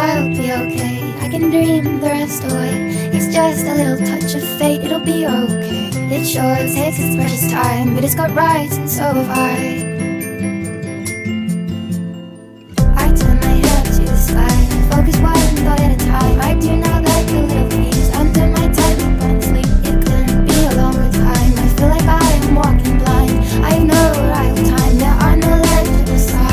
I'll be okay. I can dream the rest away. It's just a little touch of fate, it'll be okay. It sure takes its precious time, but it's got rights and so have I. I turn my head to the sky, focus one thought at a time. I do not like the little things under my tight but sleep. It couldn't be a longer time. I feel like I am walking blind. I have no arrival time, there are no legible signs.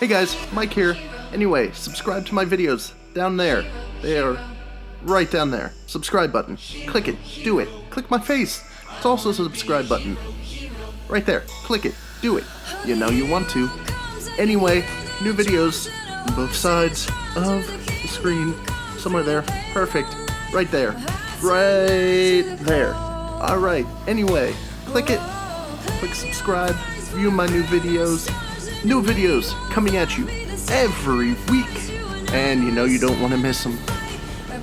Hey guys, Mike here. Anyway, subscribe to my videos down there. They are right down there. Subscribe button. Click it. Do it. Click my face. It's also a subscribe button. Right there. Click it. Do it. You know you want to. Anyway, new videos on both sides of the screen. Somewhere there. Perfect. Right there. Right there. Alright. Anyway, click it. Click subscribe. View my new videos. New videos coming at you every week. And you know you don't want to miss them.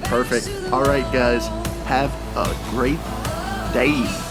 Perfect. Alright guys, have a great day.